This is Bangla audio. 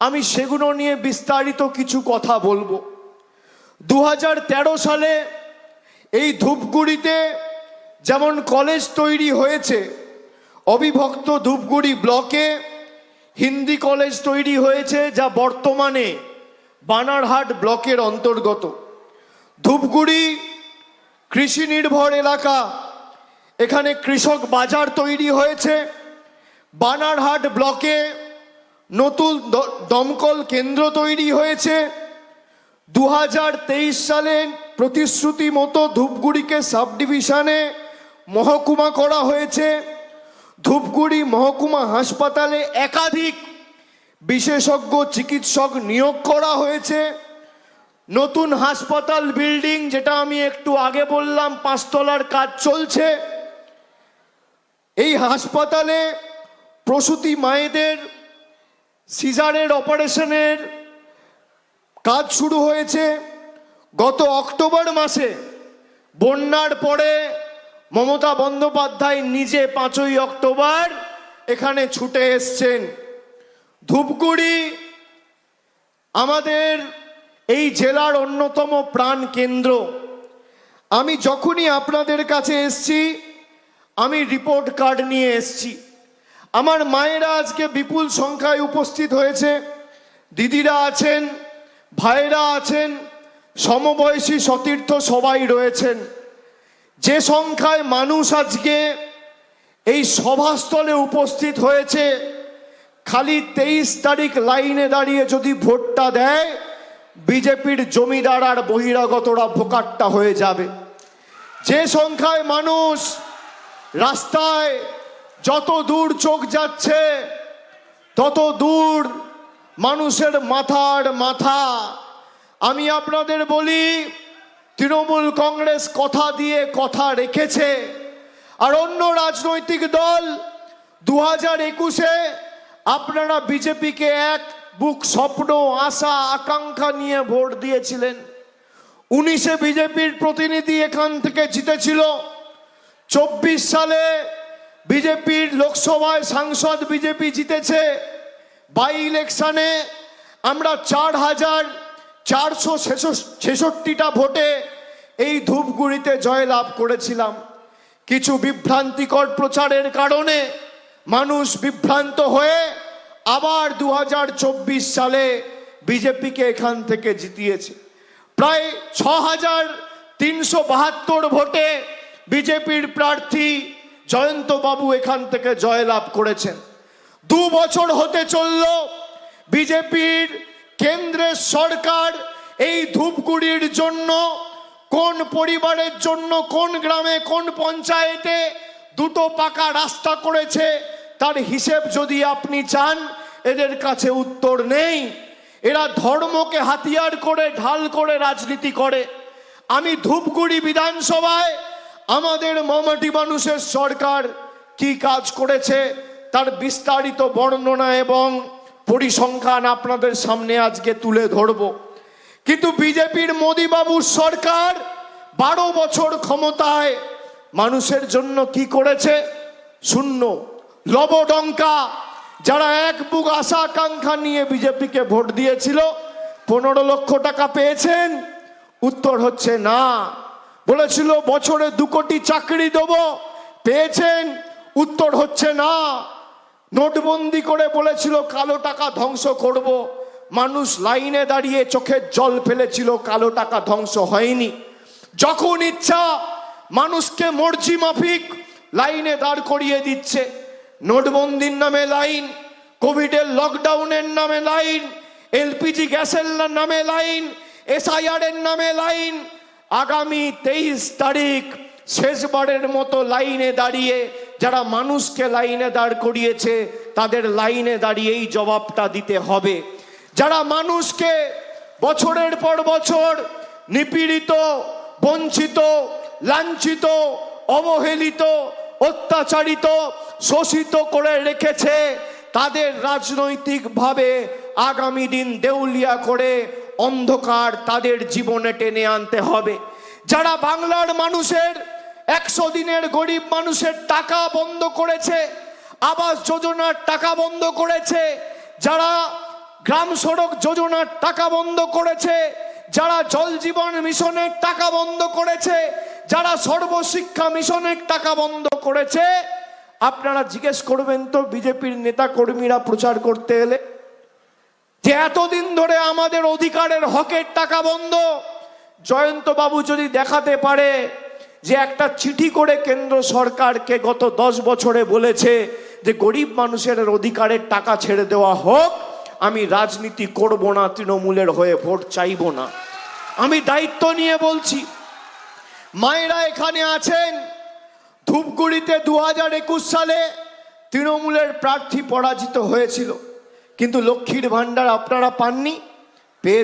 আমি সেগুলো নিয়ে বিস্তারিত কিছু কথা বলবো। 2013 সালে এই ধূপগুড়িতে যেমন কলেজ তৈরি হয়েছে, অবিভক্ত ধূপগুড়ি ব্লকে হিন্দি কলেজ তৈরি হয়েছে, যা বর্তমানে বানারহাট ব্লকের অন্তর্গত। ধূপগুড়ি কৃষি নির্ভর এলাকা, এখানে কৃষক বাজার তৈরি হয়েছে। বানারহাট ব্লকে নতুন দমকল কেন্দ্র তৈরি হয়েছে। 2023 সালে প্রতিশ্রুতি মতো ধূপগুড়িকে সাব ডিভিশনে মহকুমা করা হয়েছে। ধূপগুড়ি মহকুমা হাসপাতালে একাধিক বিশেষজ্ঞ চিকিৎসক নিয়োগ করা হয়েছে। নতুন হাসপাতাল বিল্ডিং, যেটা আমি একটু আগে বললাম 5 তলার কাজ চলছে। এই হাসপাতালে প্রসূতি মায়েদের সিজারের অপারেশনের কাজ শুরু হয়েছে। গত অক্টোবর মাসে বন্যার পরে মমতা বন্দ্যোপাধ্যায় নিজে 5ই অক্টোবর এখানে ছুটে এসছেন। ধূপগুড়ি আমাদের এই জেলার অন্যতম প্রাণ কেন্দ্র। আমি যখনই আপনাদের কাছে এসছি, আমি রিপোর্ট কার্ড নিয়ে এসছি। আমার মায়েরা আজকে বিপুল সংখ্যায় উপস্থিত হয়েছে, দিদিরা আছেন, ভাইরা আছেন, সমবয়সী সতীর্থ সবাই রয়েছেন। যে সংখ্যায় মানুষ আজকে এই সভাস্থলে উপস্থিত হয়েছে, খালি 23 তারিখ লাইনে দাঁড়িয়ে যদি ভোটটা দেয়, বিজেপির জমিদার আর বহিরাগতরা ভোকাট্টা হয়ে যাবে। যে সংখ্যায় মানুষ রাস্তায়, যত দূর চোখ যাচ্ছে তত দূর মানুষের মাথার মাথা। আমি আপনাদের বলি, তৃণমূল কংগ্রেস কথা দিয়ে কথা রেখেছে, আর অন্য রাজনৈতিক দল 2021-এ আপনারা বিজেপিকে এক বুক স্বপ্ন, আশা, আকাঙ্ক্ষা নিয়ে ভোট দিয়েছিলেন। 19-এ বিজেপির প্রতিনিধি এখান থেকে জিতেছিল। 24 সালে বিজেপির লোকসভায় সাংসদ বিজেপি জিতেছে। বাই ইলেকশনে আমরা 4,466টা ভোটে এই ধূপগুড়িতে জয়লাভ করেছিলাম। কিছু বিভ্রান্তিকর প্রচারের কারণে মানুষ বিভ্রান্ত হয়ে আবার 2024 সালে বিজেপিকে এখান থেকে জিতিয়েছে। প্রায় 6,372 ভোটে বিজেপির প্রার্থী জয়ন্ত বাবু এখান থেকে জয়লাভ করেছেন। 2 বছর হতে চলল বিজেপির কেন্দ্রের সরকার এই ধূপগুড়ির জন্য, কোন পরিবারের জন্য, কোন গ্রামে, কোন পঞ্চায়েতে 2টো পাকা রাস্তা করেছে, তার হিসেব যদি আপনি চান, এদের কাছে উত্তর নেই। এরা ধর্মকে হাতিয়ার করে, ঢাল করে রাজনীতি করে। আমি ধূপগুড়ি বিধানসভায় আমাদের মামাটি মানুষের সরকার কি কাজ করেছে তার বিস্তারিত বর্ণনা এবং পরিসংখ্যান আপনাদের সামনে আজকে তুলে ধরব। কিন্তু বিজেপির মোদি বাবুর সরকার 12 বছর ক্ষমতায় মানুষের জন্য কি করেছে? শূন্য, লবডঙ্কা। যারা এক বুক আশা আকাঙ্ক্ষা নিয়ে বিজেপিকে ভোট দিয়েছিল, 15 লক্ষ টাকা পেয়েছেন? উত্তর হচ্ছে না। বলেছিল বছরে 2 কোটি চাকরি দেব, পেয়েছেন? উত্তর হচ্ছে না। নোটবন্দি করে বলেছিল কালো টাকা ধ্বংস করব, মানুষ লাইনে দাঁড়িয়ে চোখের জল ফেলেছিল, কালো টাকা ধ্বংস হয়নি। যখন ইচ্ছা মানুষকে মর্জি মাফিক লাইনে দাঁড় করিয়ে দিচ্ছে। নোটবন্দির নামে লাইন, কোভিডের লকডাউনের নামে লাইন, এলপিজি গ্যাসের নামে লাইন, SIR এর নামে লাইন। আগামী 23 তারিখ শেষবারের মতো লাইনে দাঁড়িয়ে যারা মানুষকে লাইনে দাঁড় করিয়েছে, তাদের লাইনে দাঁড়িয়েই জবাবটা দিতে হবে। যারা মানুষকে বছরের পর বছর নিপীড়িত, বঞ্চিত, লাঞ্ছিত, অবহেলিত, অত্যাচারিত, শোষিত করে রেখেছে, তাদের রাজনৈতিকভাবে আগামী দিন দেউলিয়া করে অন্ধকার তাদের জীবনে টেনে আনতে হবে। যারা বাংলার মানুষের 100 দিনের গরিব মানুষের টাকা বন্ধ করেছে, আবাস যোজনার টাকা বন্ধ করেছে, যারা গ্রাম সড়ক যোজনার টাকা বন্ধ করেছে, যারা জল জীবন মিশনের টাকা বন্ধ করেছে, যারা সর্বশিক্ষা মিশনের টাকা বন্ধ করেছে, আপনারা জিজ্ঞেস করবেন তো বিজেপির নেতা কর্মীরা প্রচার করতে এলে যে এতদিন ধরে আমাদের অধিকারের হকের টাকা বন্ধ। জয়ন্ত বাবু যদি দেখাতে পারে যে একটা চিঠি করে কেন্দ্র সরকারকে গত 10 বছরে বলেছে যে গরিব মানুষের অধিকারের টাকা ছেড়ে দেওয়া হোক, আমি রাজনীতি করব না, তৃণমূলের হয়ে ভোট চাইব না। আমি দায়িত্ব নিয়ে বলছি। মায়েরা এখানে আছেন, ধূপগুড়িতে 2021 সালে তৃণমূলের প্রার্থী পরাজিত হয়েছিল, কিন্তু লক্ষ্মীর ভান্ডার আপনারা পাননি, পেয়ে